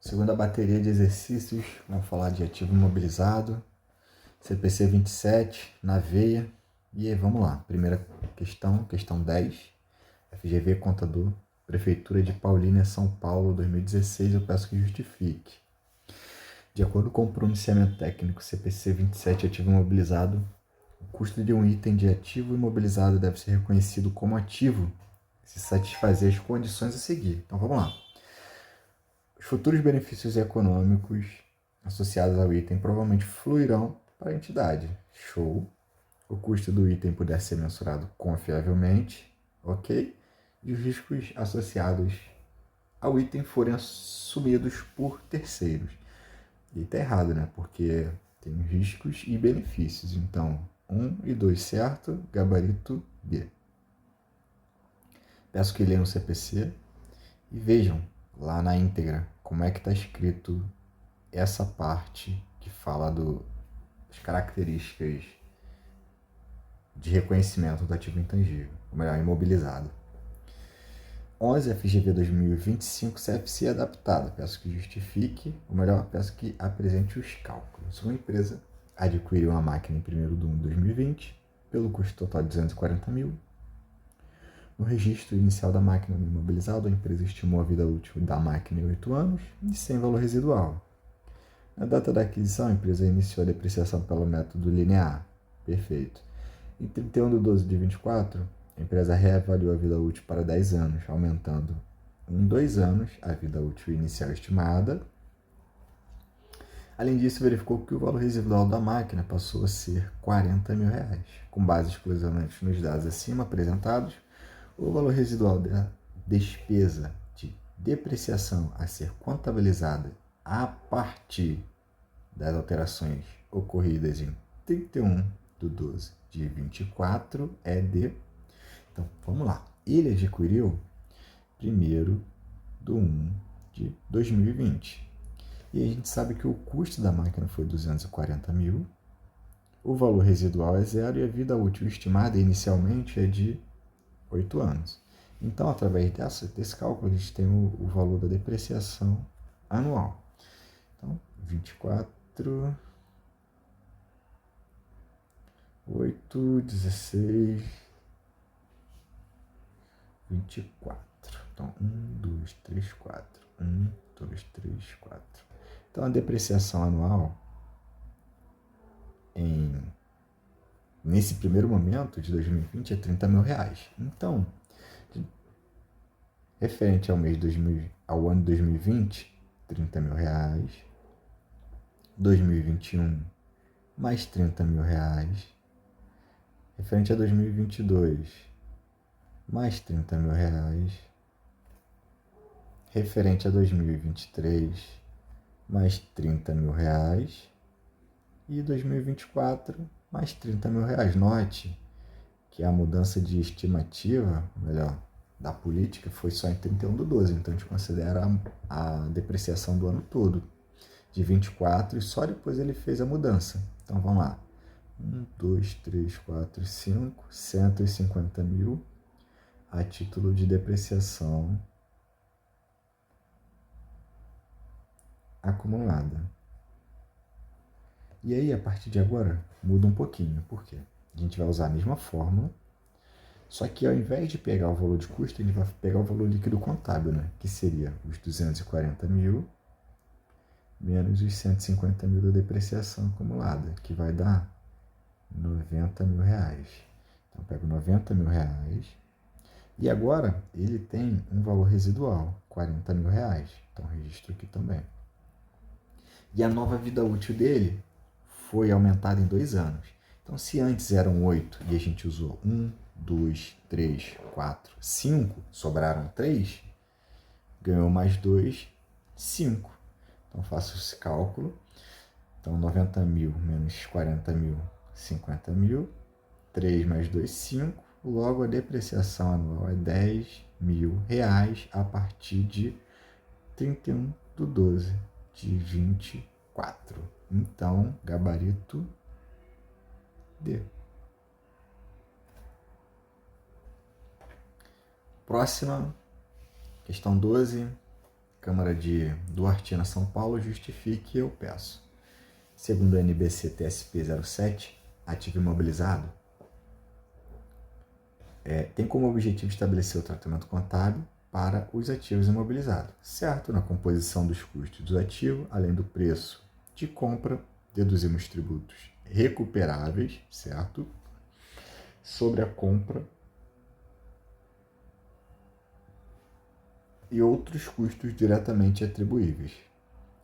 Segunda bateria de exercícios, vamos falar de ativo imobilizado, CPC 27, na veia. E aí, vamos lá. Primeira questão 10. FGV Contador, Prefeitura de Paulínia, São Paulo, 2016. Eu peço que justifique. De acordo com o pronunciamento técnico CPC 27, ativo imobilizado, o custo de um item de ativo imobilizado deve ser reconhecido como ativo se satisfazer as condições a seguir. Então, vamos lá. Os futuros benefícios econômicos associados ao item provavelmente fluirão para a entidade. Show. O custo do item puder ser mensurado confiavelmente. Ok. E os riscos associados ao item forem assumidos por terceiros. E tá errado, né? Porque tem riscos e benefícios. Então, 1 e 2 certo, gabarito B. Peço que leiam o CPC e vejam lá na íntegra como é que está escrito essa parte que fala das características de reconhecimento do ativo intangível, ou melhor, imobilizado. 11 FGV 2025 CFC adaptada. Peço que justifique, ou melhor, peço que apresente os cálculos. Uma empresa adquiriu uma máquina em 1º de 1 de 2020 pelo custo total de 240 mil. No registro inicial da máquina no imobilizado, a empresa estimou a vida útil da máquina em 8 anos e sem valor residual. Na data da aquisição, a empresa iniciou a depreciação pelo método linear. Perfeito. Em 31 de 12 de 24, a empresa reavaliou a vida útil para 10 anos, aumentando em 2 anos a vida útil inicial estimada. Além disso, verificou que o valor residual da máquina passou a ser 40 mil reais. Com base exclusivamente nos dados acima apresentados, o valor residual da despesa de depreciação a ser contabilizada a partir das alterações ocorridas em 31 de 12 de 24 é de... Então, vamos lá. Ele adquiriu 1º de 1 de 2020. E a gente sabe que o custo da máquina foi 240 mil, o valor residual é 0 e a vida útil estimada inicialmente é de 8 anos. Então, através desse cálculo, a gente tem o valor da depreciação anual. Então, 24, 8, 16, 24. Então, 1, 2, 3, 4. 1, 2, 3, 4. Então, a depreciação anual nesse primeiro momento de 2020 é 30 mil reais. Então, referente ao ano 2020, 30 mil reais. 2021, mais 30 mil reais. Referente a 2022, mais 30 mil reais. Referente a 2023, mais 30 mil reais. E 2024, mais 30 mil reais. Note que a mudança de estimativa, melhor, da política foi só em 31 de 12, então a gente considera a depreciação do ano todo, de 24, e só depois ele fez a mudança. Então vamos lá. 1, 2, 3, 4, 5, 150 mil a título de depreciação acumulada. E aí, a partir de agora, muda um pouquinho. Por quê? A gente vai usar a mesma fórmula, só que ao invés de pegar o valor de custo, a gente vai pegar o valor líquido contábil, né? Que seria os 240 mil menos os 150 mil da depreciação acumulada, que vai dar 90 mil reais. Então, eu pego 90 mil reais. E agora, ele tem um valor residual, 40 mil reais. Então, registro aqui também. E a nova vida útil dele foi aumentada em 2 anos. Então, se antes eram 8 e a gente usou 1, 2, 3, 4, 5, sobraram 3, ganhou mais 2, 5. Então, faço esse cálculo. Então, 90 mil menos 40 mil, 50 mil. 3 mais 2, 5. Logo, a depreciação anual é 10 mil reais a partir de 31 de 12 de 24. Então, gabarito D. Próxima, questão 12. Câmara de Duartina, São Paulo, justifique, eu peço. Segundo o NBC TSP 07, ativo imobilizado, tem como objetivo estabelecer o tratamento contábil para os ativos imobilizados, certo? Na composição dos custos do ativo, além do preço de compra, deduzimos tributos recuperáveis, certo? Sobre a compra e outros custos diretamente atribuíveis.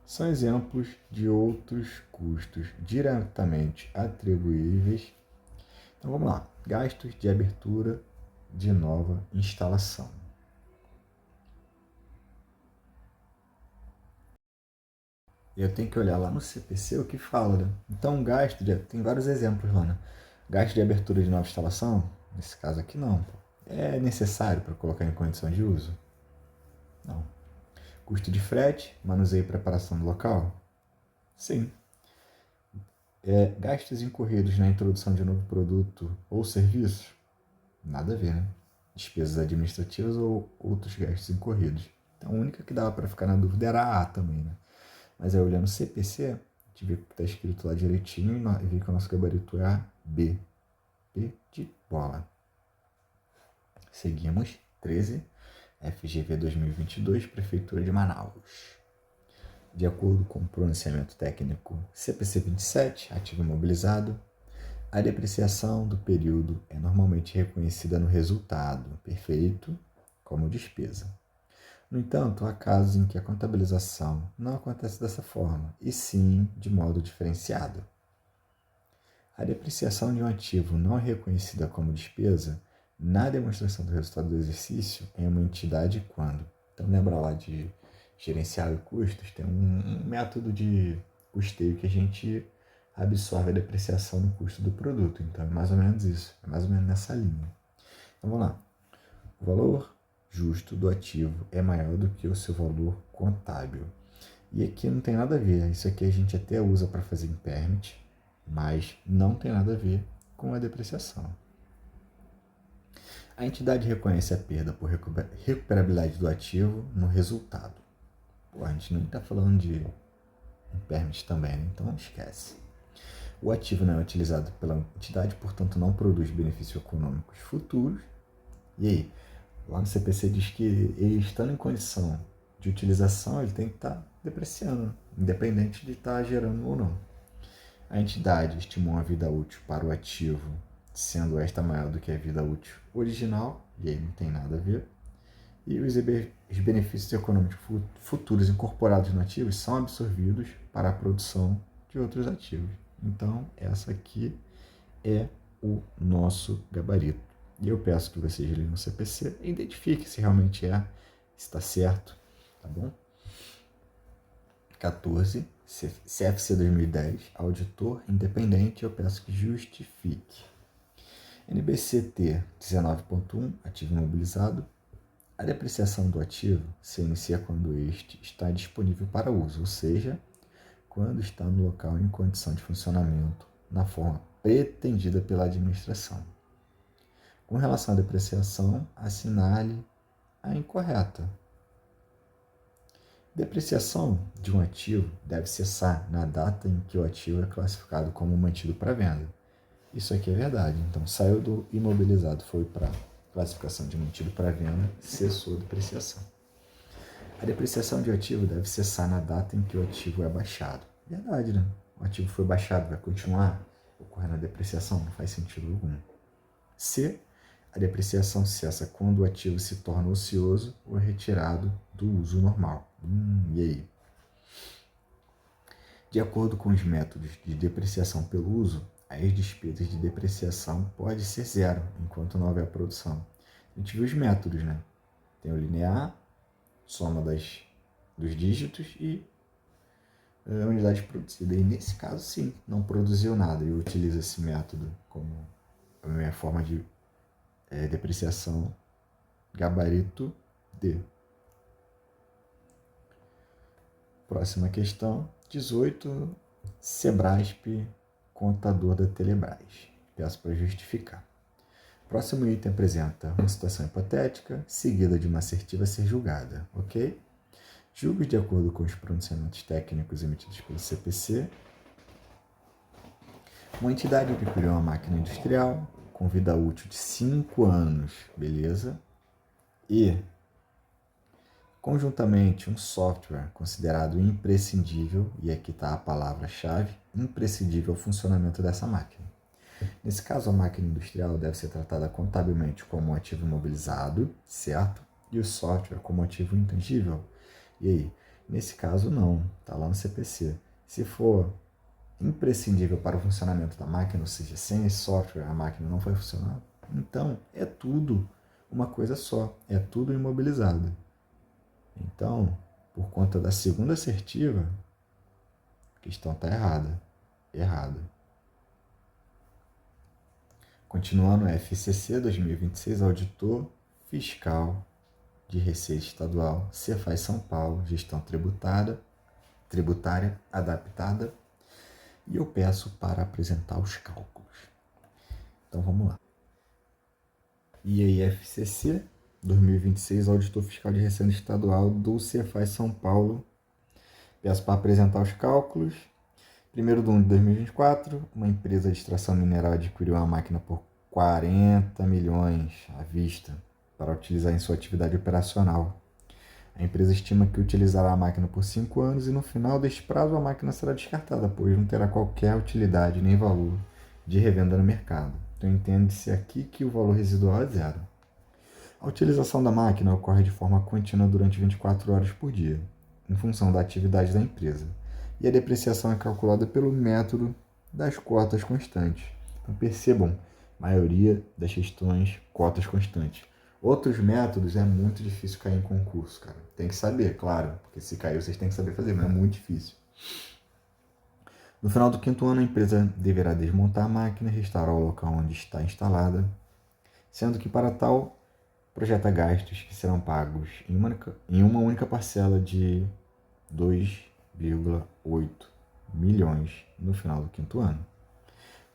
São exemplos de outros custos diretamente atribuíveis. Então vamos lá. Gastos de abertura de nova instalação. Eu tenho que olhar lá no CPC o que fala, né? Então, tem vários exemplos lá, né? Gasto de abertura de nova instalação, nesse caso aqui não. É necessário para colocar em condições de uso? Não. Custo de frete, manuseio e preparação do local? Sim. Gastos incorridos na introdução de novo produto ou serviço? Nada a ver, né? Despesas administrativas ou outros gastos incorridos. Então, a única que dava para ficar na dúvida era a A também, né? Mas aí, olhando o CPC, a gente vê que está escrito lá direitinho e vê que o nosso gabarito é a B. B de bola. Seguimos. 13. FGV 2022, Prefeitura de Manaus. De acordo com o pronunciamento técnico CPC 27, ativo imobilizado, a depreciação do período é normalmente reconhecida no resultado perfeito como despesa. No entanto, há casos em que a contabilização não acontece dessa forma, e sim de modo diferenciado. A depreciação de um ativo não é reconhecida como despesa na demonstração do resultado do exercício em uma entidade quando. Então, lembra lá de gerenciável custos, tem um método de custeio que a gente absorve a depreciação no custo do produto. Então, é mais ou menos isso, é mais ou menos nessa linha. Então, vamos lá. O valor justo do ativo é maior do que o seu valor contábil. E aqui não tem nada a ver, isso aqui a gente até usa para fazer impairment, mas não tem nada a ver com a depreciação. A entidade reconhece a perda por recuperabilidade do ativo no resultado. Pô, a gente nem está falando de impairment também, né? Então esquece. O ativo não é utilizado pela entidade, portanto não produz benefícios econômicos futuros. E aí, lá no CPC diz que ele estando em condição de utilização, ele tem que estar depreciando, independente de estar gerando ou não. A entidade estimou a vida útil para o ativo, sendo esta maior do que a vida útil original, e aí não tem nada a ver. E os benefícios econômicos futuros incorporados no ativo são absorvidos para a produção de outros ativos. Então, essa aqui é o nosso gabarito. E eu peço que vocês leiam no CPC e identifiquem se realmente se está certo, tá bom? 14. CFC 2010, auditor independente, eu peço que justifique. NBCT 19.1, ativo imobilizado. A depreciação do ativo se inicia quando este está disponível para uso, ou seja, quando está no local em condição de funcionamento, na forma pretendida pela administração. Com relação à depreciação, assinale a incorreta. Depreciação de um ativo deve cessar na data em que o ativo é classificado como mantido para venda. Isso aqui é verdade. Então, saiu do imobilizado, foi para classificação de mantido para venda, cessou a depreciação. A depreciação de um ativo deve cessar na data em que o ativo é baixado. Verdade, né? O ativo foi baixado, vai continuar ocorrendo a depreciação? Não faz sentido algum. C. A depreciação cessa quando o ativo se torna ocioso ou retirado do uso normal. E aí? De acordo com os métodos de depreciação pelo uso, as despesas de depreciação podem ser zero enquanto não houver produção. A gente viu os métodos, né? Tem o linear, soma dos dígitos e a unidade produzida. E nesse caso, sim, não produziu nada. Eu utilizo esse método como a minha forma de depreciação gabarito D. Próxima questão, 18, Sebrasp, contador da Telebrás. Peço para justificar. Próximo item apresenta uma situação hipotética, seguida de uma assertiva a ser julgada, ok? julgue de acordo com os pronunciamentos técnicos emitidos pelo CPC. Uma entidade adquiriu uma máquina industrial com vida útil de 5 anos, beleza? E, conjuntamente, um software considerado imprescindível, e aqui está a palavra-chave, imprescindível ao funcionamento dessa máquina. Nesse caso, a máquina industrial deve ser tratada contabilmente como um ativo imobilizado, certo? E o software como ativo intangível. E aí? Nesse caso, não. Está lá no CPC. Se for imprescindível para o funcionamento da máquina, ou seja, sem esse software a máquina não vai funcionar, então é tudo uma coisa só, é tudo imobilizado. Então, por conta da segunda assertiva, a questão está errada. Continuando, FCC 2026, auditor fiscal de Receita Estadual, Cefaz São Paulo, gestão tributária adaptada, e eu peço para apresentar os cálculos. Então vamos lá. IEFCC 2026, auditor fiscal de Receita Estadual do Cefaz São Paulo, peço para apresentar os cálculos. 1º de 1 de 2024, uma empresa de extração mineral adquiriu uma máquina por 40 milhões à vista para utilizar em sua atividade operacional. A empresa estima que utilizará a máquina por 5 anos e no final deste prazo a máquina será descartada, pois não terá qualquer utilidade nem valor de revenda no mercado. Então entende-se aqui que o valor residual é zero. A utilização da máquina ocorre de forma contínua durante 24 horas por dia, em função da atividade da empresa. E a depreciação é calculada pelo método das cotas constantes. Então percebam, maioria das questões, cotas constantes. Outros métodos é muito difícil cair em concurso, cara. Tem que saber, claro, porque se cair vocês têm que saber fazer, mas é muito difícil. No final do 5º ano, a empresa deverá desmontar a máquina e restaurar o local onde está instalada, sendo que para tal projeta gastos que serão pagos em uma única parcela de 2,8 milhões no final do 5º ano.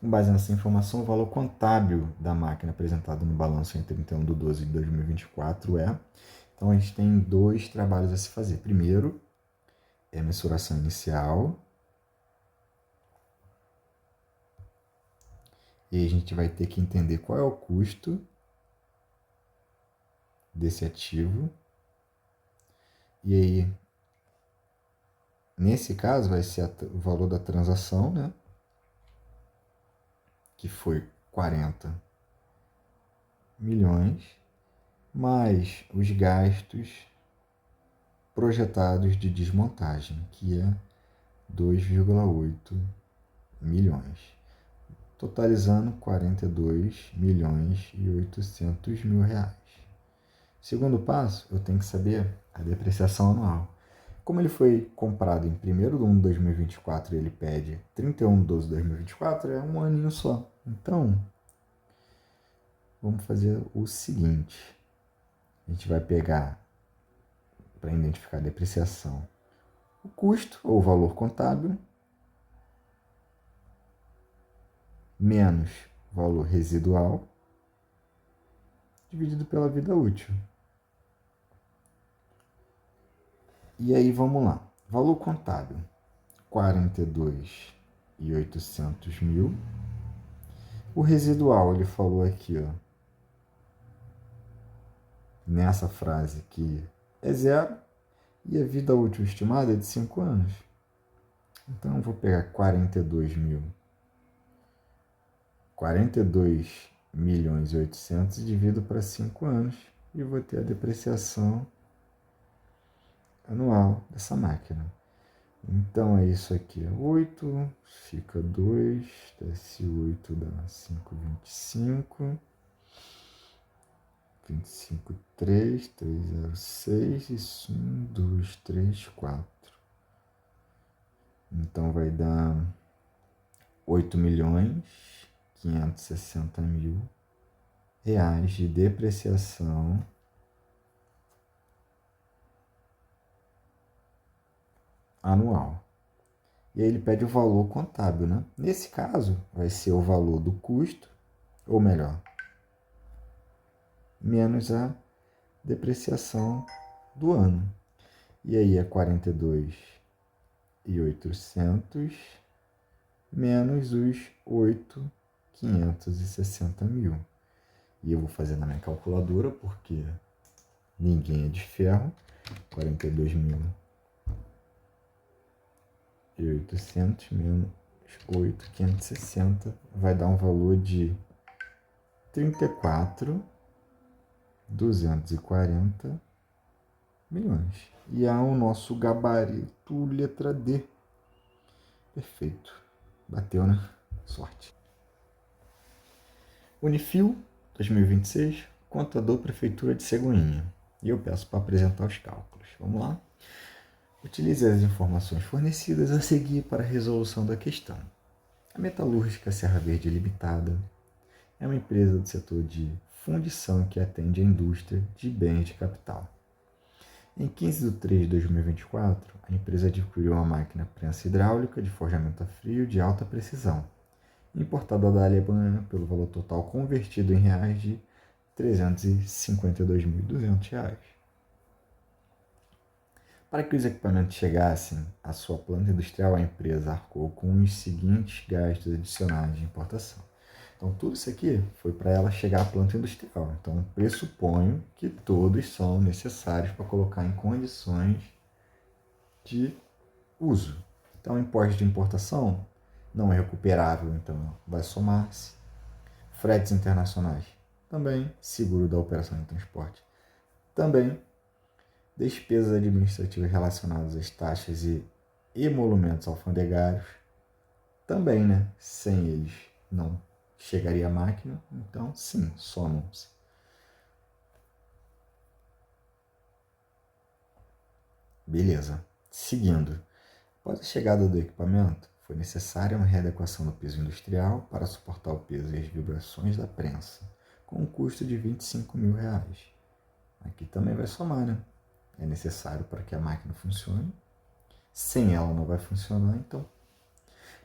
Com base nessa informação, o valor contábil da máquina apresentado no balanço em 31 de 12 de 2024 é... Então, a gente tem 2 trabalhos a se fazer. Primeiro, é a mensuração inicial. E a gente vai ter que entender qual é o custo desse ativo. E aí, nesse caso, vai ser o valor da transação, né? Que foi 40 milhões, mais os gastos projetados de desmontagem, que é 2,8 milhões, totalizando 42 milhões e 800 mil reais. Segundo passo, eu tenho que saber a depreciação anual. Como ele foi comprado em 1º de 1 de 2024 e ele pede 31 de 12 de 2024, é um aninho só. Então, vamos fazer o seguinte. A gente vai pegar, para identificar a depreciação, o custo ou valor contábil, menos valor residual, dividido pela vida útil. E aí vamos lá. Valor contábil, 42 e 800 mil. O residual, ele falou aqui, ó, nessa frase que é zero e a vida útil estimada é de 5 anos. Então eu vou pegar 42 milhões e 800 e divido para 5 anos e vou ter a depreciação anual dessa máquina. Então é isso aqui, é 8, fica 2, desce 8 dá 5,25, 25, 3, 306, isso 1, 2, 3, 4. Então vai dar 8 milhões 560 mil reais de depreciação anual. E aí ele pede o valor contábil, né? Nesse caso, vai ser o valor do custo, ou melhor, menos a depreciação do ano. E aí é 42.800 menos os 8.560 mil. E eu vou fazer na minha calculadora, porque ninguém é de ferro. 42.800 menos 8.560 vai dar um valor de 34.240 milhões. E é o nosso gabarito letra D. Perfeito. Bateu, né? Sorte. Unifil 2026, contador Prefeitura de Cegonhinha. E eu peço para apresentar os cálculos. Vamos lá? Utilize as informações fornecidas a seguir para a resolução da questão. A Metalúrgica Serra Verde Limitada é uma empresa do setor de fundição que atende a indústria de bens de capital. Em 15 de 3 de 2024, a empresa adquiriu uma máquina prensa hidráulica de forjamento a frio de alta precisão, importada da Alemanha pelo valor total convertido em reais de R$ 352.200. Para que os equipamentos chegassem à sua planta industrial, a empresa arcou com os seguintes gastos adicionais de importação. Então, tudo isso aqui foi para ela chegar à planta industrial. Então, pressuponho que todos são necessários para colocar em condições de uso. Então, imposto de importação não é recuperável, então vai somar-se. Fretes internacionais, também. Seguro da operação de transporte, também. Despesas administrativas relacionadas às taxas e emolumentos alfandegários, também, né? Sem eles não chegaria a máquina, então sim, somam-se. Beleza. Seguindo. Após a chegada do equipamento, foi necessária uma readequação do peso industrial para suportar o peso e as vibrações da prensa, com um custo de R$ 25.000. Aqui também vai somar, né? É necessário para que a máquina funcione. Sem ela não vai funcionar, então.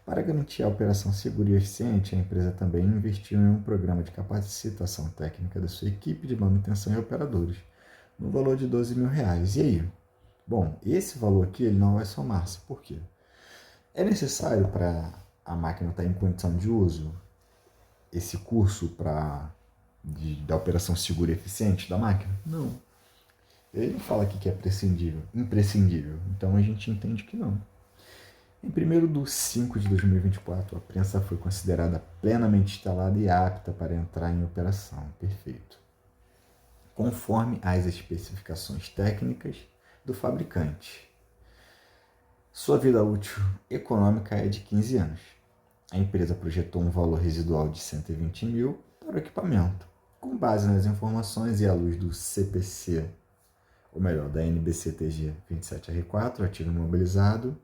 Para garantir a operação segura e eficiente, a empresa também investiu em um programa de capacitação técnica da sua equipe de manutenção e operadores, no valor de R$ 12.000. E aí? Bom, esse valor aqui ele não vai somar-se. Por quê? É necessário para a máquina estar em condição de uso esse curso da operação segura e eficiente da máquina? Não. Ele não fala aqui que é imprescindível, então a gente entende que não. Em 1º de 5 de 2024, a prensa foi considerada plenamente instalada e apta para entrar em operação. Perfeito. Conforme as especificações técnicas do fabricante. Sua vida útil econômica é de 15 anos. A empresa projetou um valor residual de 120 mil para o equipamento, com base nas informações e à luz do CPC, ou melhor, da NBC-TG 27R4, ativo imobilizado.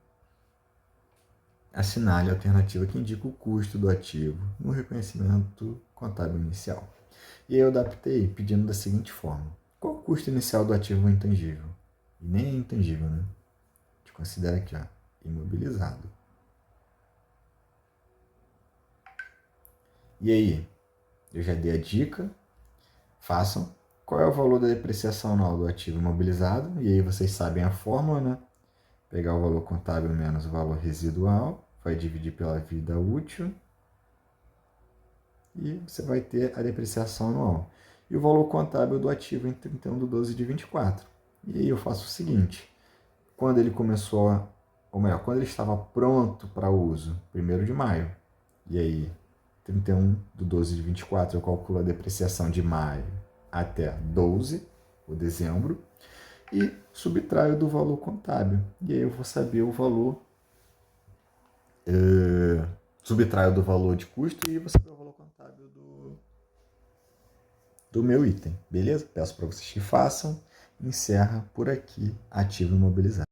Assinale a alternativa que indica o custo do ativo no reconhecimento contábil inicial. E aí eu adaptei pedindo da seguinte forma. Qual o custo inicial do ativo intangível? E nem é intangível, né? A gente considera aqui, ó, imobilizado. E aí? Eu já dei a dica. Façam. Qual é o valor da depreciação anual do ativo imobilizado? E aí vocês sabem a fórmula, né? Pegar o valor contábil menos o valor residual, vai dividir pela vida útil e você vai ter a depreciação anual. E o valor contábil do ativo em 31 de 12 de 24. E aí eu faço o seguinte, quando ele começou, ou melhor, quando ele estava pronto para uso, 1º de maio, e aí 31 de 12 de 24 eu calculo a depreciação de maio até 12, o dezembro, e subtraio do valor contábil. E aí eu vou saber o valor, subtraio do valor de custo e vou saber o valor contábil do meu item. Beleza? Peço para vocês que façam. Encerra por aqui ativo imobilizado.